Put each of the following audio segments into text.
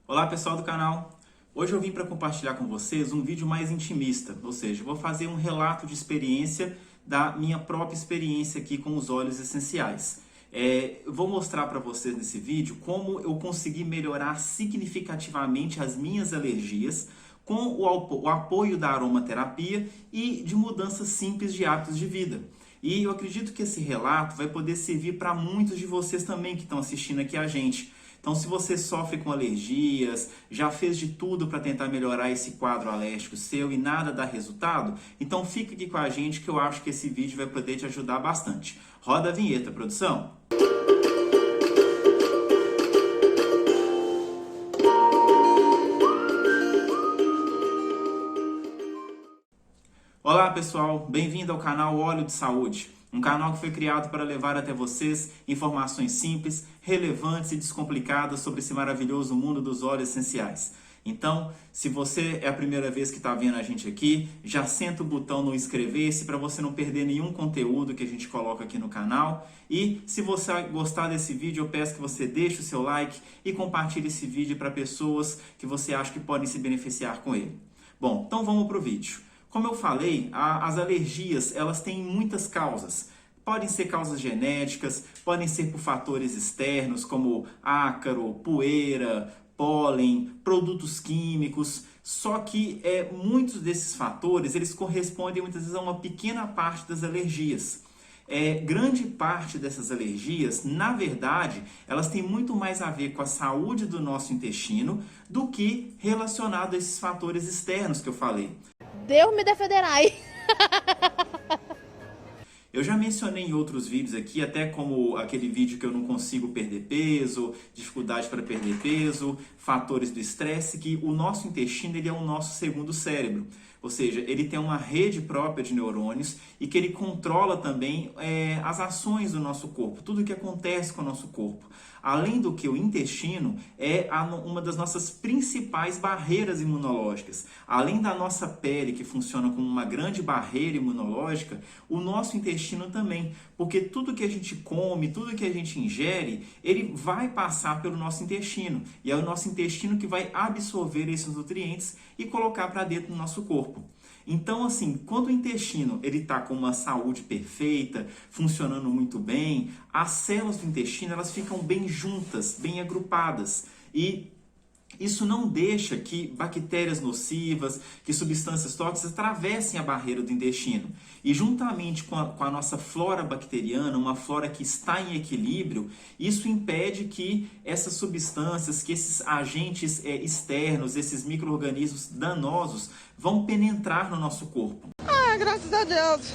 Olá pessoal do canal, hoje eu vim para compartilhar com vocês um vídeo mais intimista, ou seja, eu vou fazer um relato de experiência da minha própria experiência aqui com os óleos essenciais. Eu vou mostrar para vocês nesse vídeo como eu consegui melhorar significativamente as minhas alergias com o apoio da aromaterapia e de mudanças simples de hábitos de vida. E eu acredito que esse relato vai poder servir para muitos de vocês também que estão assistindo aqui a gente. Então, se você sofre com alergias, já fez de tudo para tentar melhorar esse quadro alérgico seu e nada dá resultado, então fica aqui com a gente que eu acho que esse vídeo vai poder te ajudar bastante. Roda a vinheta, produção! Olá pessoal, bem-vindo ao canal Óleo de Saúde, um canal que foi criado para levar até vocês informações simples, relevantes e descomplicadas sobre esse maravilhoso mundo dos óleos essenciais. Então, se você é a primeira vez que está vendo a gente aqui, já senta o botão no inscrever-se para você não perder nenhum conteúdo que a gente coloca aqui no canal. E se você gostar desse vídeo, eu peço que você deixe o seu like e compartilhe esse vídeo para pessoas que você acha que podem se beneficiar com ele. Bom, então vamos para o vídeo. Como eu falei, as alergias elas têm muitas causas. Podem ser causas genéticas, podem ser por fatores externos como ácaro, poeira, pólen, produtos químicos. Só que muitos desses fatores eles correspondem muitas vezes a uma pequena parte das alergias. Grande parte dessas alergias, na verdade, elas têm muito mais a ver com a saúde do nosso intestino do que relacionado a esses fatores externos que eu falei. Deus me defenderai. Eu já mencionei em outros vídeos aqui, até como aquele vídeo que eu não consigo perder peso, dificuldade para perder peso, fatores do estresse, que o nosso intestino ele é o nosso segundo cérebro. Ou seja, ele tem uma rede própria de neurônios e que ele controla também as ações do nosso corpo, tudo o que acontece com o nosso corpo. Além do que o intestino é uma das nossas principais barreiras imunológicas. Além da nossa pele, que funciona como uma grande barreira imunológica, o nosso intestino também. Porque tudo que a gente come, tudo que a gente ingere, ele vai passar pelo nosso intestino. E é o nosso intestino que vai absorver esses nutrientes e colocar para dentro do nosso corpo. Então, assim, quando o intestino ele está com uma saúde perfeita, funcionando muito bem, as células do intestino elas ficam bem juntas, bem agrupadas. E isso não deixa que bactérias nocivas, que substâncias tóxicas atravessem a barreira do intestino. E juntamente com a nossa flora bacteriana, uma flora que está em equilíbrio, isso impede que essas substâncias, que esses agentes externos, esses micro-organismos danosos, vão penetrar no nosso corpo. Graças a Deus.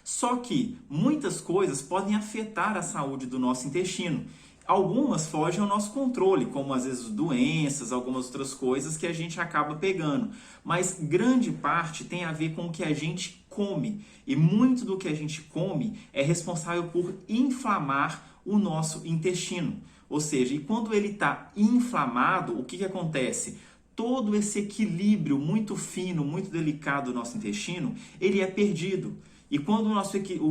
Só que muitas coisas podem afetar a saúde do nosso intestino. Algumas fogem ao nosso controle, como às vezes doenças, algumas outras coisas que a gente acaba pegando. Mas grande parte tem a ver com o que a gente come. E muito do que a gente come é responsável por inflamar o nosso intestino. Ou seja, e quando ele está inflamado, o que acontece? Todo esse equilíbrio muito fino, muito delicado do nosso intestino, ele é perdido. E quando o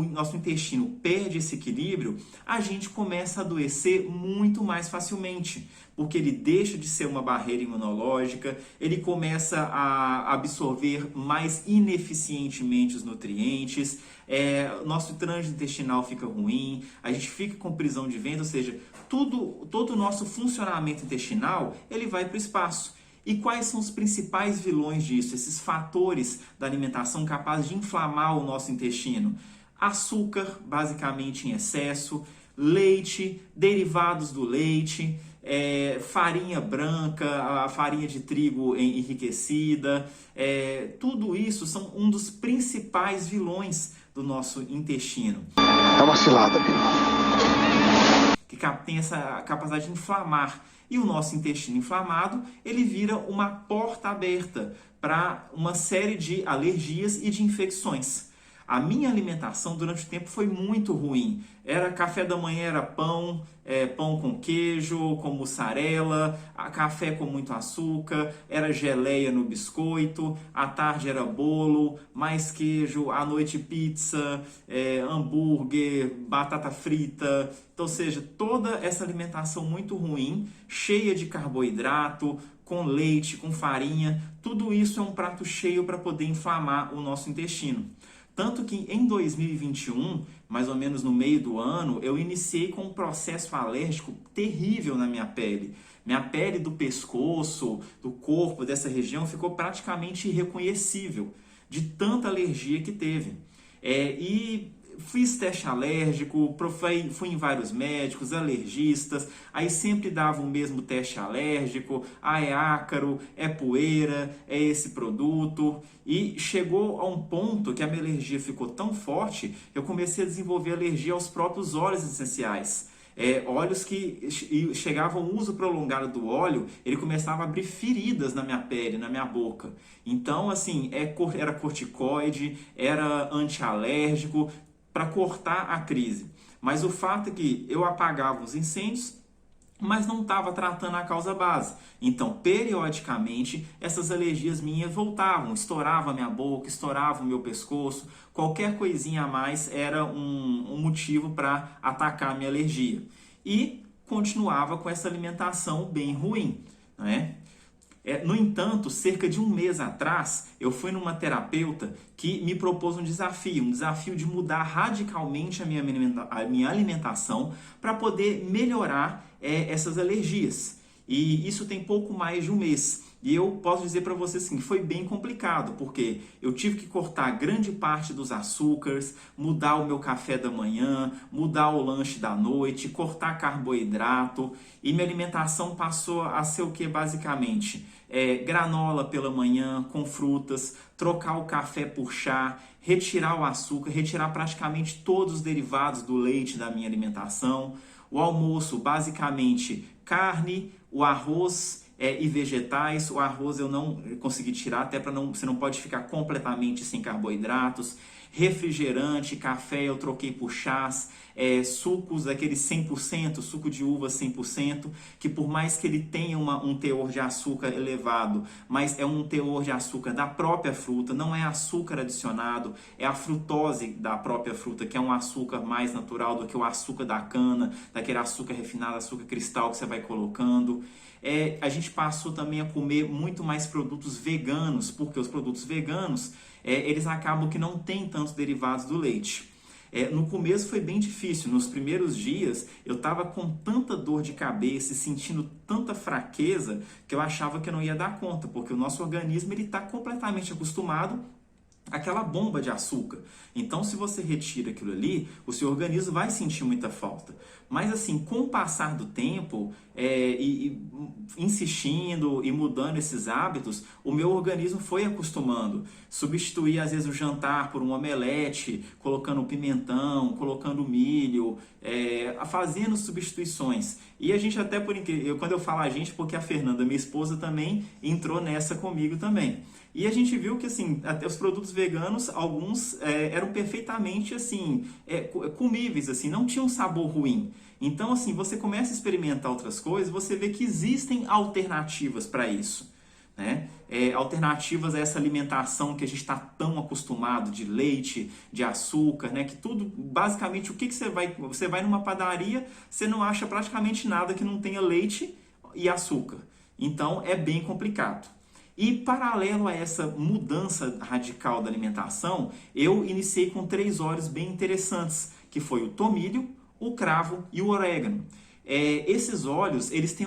nosso intestino perde esse equilíbrio, a gente começa a adoecer muito mais facilmente, porque ele deixa de ser uma barreira imunológica, ele começa a absorver mais ineficientemente os nutrientes, nosso trânsito intestinal fica ruim, a gente fica com prisão de ventre, ou seja, todo o nosso funcionamento intestinal ele vai para o espaço. E quais são os principais vilões disso, esses fatores da alimentação capazes de inflamar o nosso intestino? Açúcar, basicamente em excesso, leite, derivados do leite, farinha branca, a farinha de trigo enriquecida, tudo isso são um dos principais vilões do nosso intestino. É uma cilada, amigo. Que tem essa capacidade de inflamar. E o nosso intestino inflamado, ele vira uma porta aberta para uma série de alergias e de infecções. A minha alimentação durante o tempo foi muito ruim. Era café da manhã, era pão, pão com queijo, com mussarela, café com muito açúcar, era geleia no biscoito, à tarde era bolo, mais queijo, à noite pizza, hambúrguer, batata frita. Então, ou seja, toda essa alimentação muito ruim, cheia de carboidrato, com leite, com farinha, tudo isso é um prato cheio para poder inflamar o nosso intestino. Tanto que em 2021, mais ou menos no meio do ano, eu iniciei com um processo alérgico terrível na minha pele. Minha pele do pescoço, do corpo, dessa região, ficou praticamente irreconhecível, de tanta alergia que teve. E fiz teste alérgico, fui em vários médicos, alergistas, aí sempre dava o mesmo teste alérgico, é ácaro, é poeira, é esse produto, e chegou a um ponto que a minha alergia ficou tão forte, eu comecei a desenvolver alergia aos próprios óleos essenciais. Óleos que chegava o uso prolongado do óleo, ele começava a abrir feridas na minha pele, na minha boca. Então, assim, era corticoide, era antialérgico, para cortar a crise. Mas o fato é que eu apagava os incêndios, mas não estava tratando a causa base. Então, periodicamente, essas alergias minhas voltavam, estourava a minha boca, estourava o meu pescoço, qualquer coisinha a mais era um motivo para atacar a minha alergia. E continuava com essa alimentação bem ruim, né? No entanto, cerca de um mês atrás, eu fui numa terapeuta que me propôs um desafio de mudar radicalmente a minha alimentação para poder melhorar essas alergias. E isso tem pouco mais de um mês. E eu posso dizer para vocês assim, que foi bem complicado, porque eu tive que cortar grande parte dos açúcares, mudar o meu café da manhã, mudar o lanche da noite, cortar carboidrato, e minha alimentação passou a ser o que basicamente? Granola pela manhã com frutas, trocar o café por chá, retirar o açúcar, retirar praticamente todos os derivados do leite da minha alimentação. O almoço, basicamente, carne, o arroz e vegetais. O arroz eu não consegui tirar, até para você não pode ficar completamente sem carboidratos. Refrigerante, café eu troquei por chás, sucos, aquele 100%, suco de uva 100%, que por mais que ele tenha um teor de açúcar elevado, mas é um teor de açúcar da própria fruta, não é açúcar adicionado, é a frutose da própria fruta, que é um açúcar mais natural do que o açúcar da cana, daquele açúcar refinado, açúcar cristal que você vai colocando. A gente passou também a comer muito mais produtos veganos, porque os produtos veganos, eles acabam que não têm tantos derivados do leite. No começo foi bem difícil, nos primeiros dias eu estava com tanta dor de cabeça e sentindo tanta fraqueza que eu achava que eu não ia dar conta, porque o nosso organismo está completamente acostumado àquela bomba de açúcar. Então, se você retira aquilo ali, o seu organismo vai sentir muita falta. Mas assim, com o passar do tempo, insistindo e mudando esses hábitos, o meu organismo foi acostumando. Substituir às vezes o jantar por um omelete, colocando pimentão, colocando milho, fazendo substituições. E a gente até, quando eu falo a gente, porque a Fernanda, minha esposa, também entrou nessa comigo também. E a gente viu que assim, até os produtos veganos, alguns eram perfeitamente assim, comíveis, assim, não tinham sabor ruim. Então, assim, você começa a experimentar outras coisas, você vê que existem alternativas para isso, né? Alternativas a essa alimentação que a gente está tão acostumado, de leite, de açúcar, né? Que tudo, basicamente, o que você vai numa padaria, você não acha praticamente nada que não tenha leite e açúcar. Então, é bem complicado. E paralelo a essa mudança radical da alimentação, eu iniciei com 3 óleos bem interessantes, que foi o tomilho, o cravo e o orégano. Esses óleos, eles têm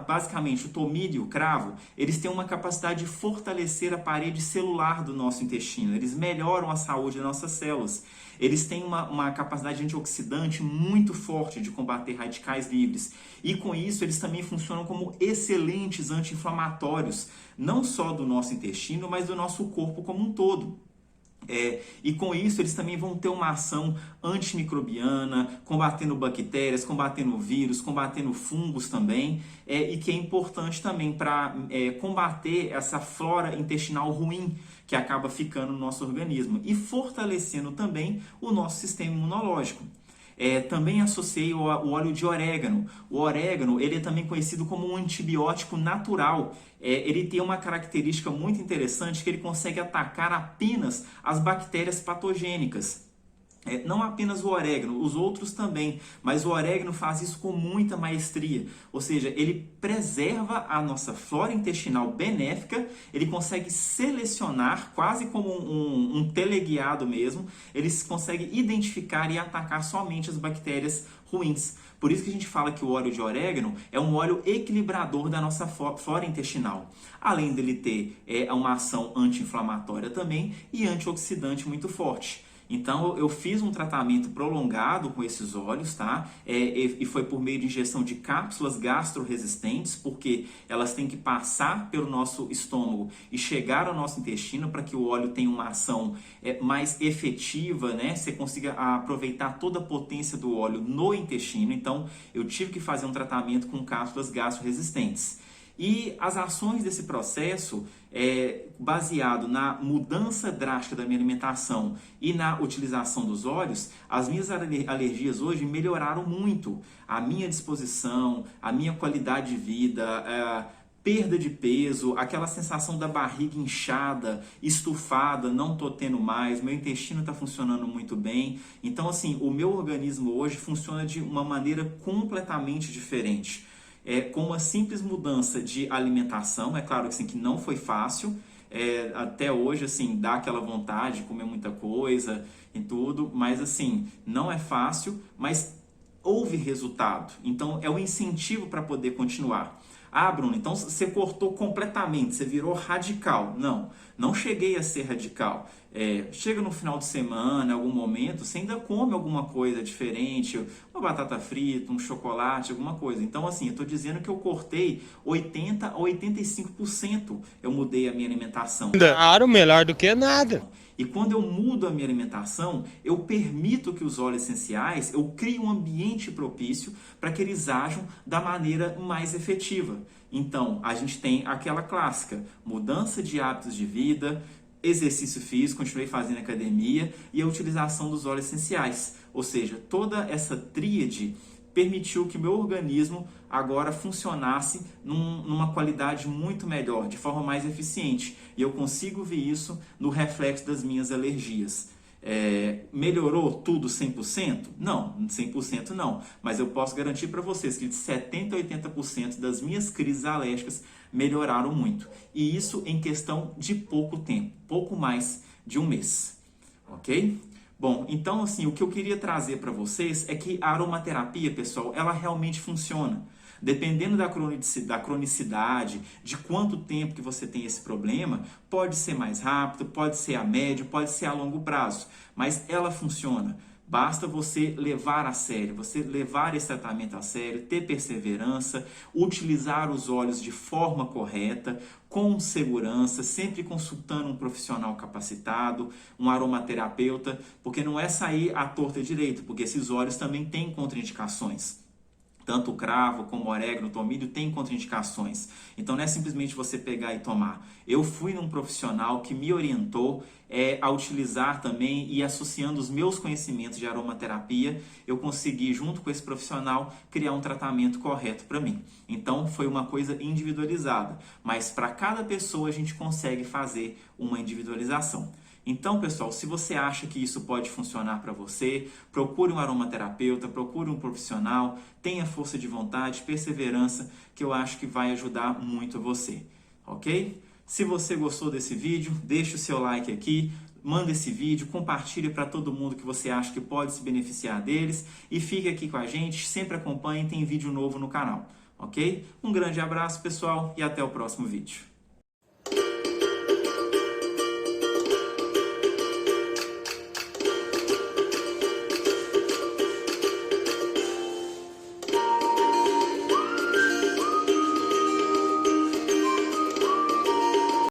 basicamente o tomilho e o cravo, eles têm uma capacidade de fortalecer a parede celular do nosso intestino, eles melhoram a saúde das nossas células. Eles têm uma capacidade antioxidante muito forte de combater radicais livres. E com isso, eles também funcionam como excelentes anti-inflamatórios, não só do nosso intestino, mas do nosso corpo como um todo. E com isso eles também vão ter uma ação antimicrobiana, combatendo bactérias, combatendo vírus, combatendo fungos também, e que é importante também para combater essa flora intestinal ruim que acaba ficando no nosso organismo e fortalecendo também o nosso sistema imunológico. Também associei o óleo de orégano. O orégano ele é também conhecido como um antibiótico natural. Ele tem uma característica muito interessante que ele consegue atacar apenas as bactérias patogênicas. Não apenas o orégano, os outros também, mas o orégano faz isso com muita maestria, ou seja, ele preserva a nossa flora intestinal benéfica, ele consegue selecionar, quase como um teleguiado mesmo, ele consegue identificar e atacar somente as bactérias ruins. Por isso que a gente fala que o óleo de orégano é um óleo equilibrador da nossa flora intestinal. Além dele ter uma ação anti-inflamatória também e antioxidante muito forte. Então eu fiz um tratamento prolongado com esses óleos, tá? E foi por meio de injeção de cápsulas gastroresistentes, porque elas têm que passar pelo nosso estômago e chegar ao nosso intestino para que o óleo tenha uma ação mais efetiva, né? Você consiga aproveitar toda a potência do óleo no intestino. Então eu tive que fazer um tratamento com cápsulas gastroresistentes. E as ações desse processo, baseado na mudança drástica da minha alimentação e na utilização dos óleos, as minhas alergias hoje melhoraram muito. A minha disposição, a minha qualidade de vida, perda de peso, aquela sensação da barriga inchada, estufada, não estou tendo mais, meu intestino está funcionando muito bem. Então, assim, o meu organismo hoje funciona de uma maneira completamente diferente. Com uma simples mudança de alimentação, é claro assim, que não foi fácil, até hoje assim, dá aquela vontade de comer muita coisa e tudo, mas assim, não é fácil, mas houve resultado, então é um incentivo para poder continuar. Ah, Bruno, então você cortou completamente, você virou radical. Não cheguei a ser radical. Chega no final de semana, em algum momento, você ainda come alguma coisa diferente, uma batata frita, um chocolate, alguma coisa. Então, assim, eu estou dizendo que eu cortei 80% a 85%. Eu mudei a minha alimentação. Claro, melhor do que nada. E quando eu mudo a minha alimentação, eu permito que os óleos essenciais, eu crio um ambiente propício para que eles ajam da maneira mais efetiva. Então, a gente tem aquela clássica, mudança de hábitos de vida, exercício físico, continuei fazendo academia e a utilização dos óleos essenciais. Ou seja, toda essa tríade permitiu que o meu organismo agora funcionasse numa qualidade muito melhor, de forma mais eficiente. E eu consigo ver isso no reflexo das minhas alergias. Melhorou tudo 100%? Não, 100% não. Mas eu posso garantir para vocês que de 70% a 80% das minhas crises alérgicas melhoraram muito. E isso em questão de pouco tempo, pouco mais de um mês. Ok? Bom, então assim, o que eu queria trazer para vocês é que a aromaterapia, pessoal, ela realmente funciona. Dependendo da cronicidade, de quanto tempo que você tem esse problema, pode ser mais rápido, pode ser a médio, pode ser a longo prazo, mas ela funciona. Basta você levar a sério, você levar esse tratamento a sério, ter perseverança, utilizar os óleos de forma correta, com segurança, sempre consultando um profissional capacitado, um aromaterapeuta, porque não é sair à torta direito, porque esses óleos também têm contraindicações. Tanto o cravo como o orégano, o tomilho têm contraindicações. Então não é simplesmente você pegar e tomar. Eu fui num profissional que me orientou a utilizar também e associando os meus conhecimentos de aromaterapia, eu consegui, junto com esse profissional, criar um tratamento correto para mim. Então foi uma coisa individualizada, mas para cada pessoa a gente consegue fazer uma individualização. Então, pessoal, se você acha que isso pode funcionar para você, procure um aromaterapeuta, procure um profissional, tenha força de vontade, perseverança, que eu acho que vai ajudar muito você, ok? Se você gostou desse vídeo, deixe o seu like aqui, manda esse vídeo, compartilhe para todo mundo que você acha que pode se beneficiar deles e fique aqui com a gente, sempre acompanhe, tem vídeo novo no canal, ok? Um grande abraço, pessoal, e até o próximo vídeo.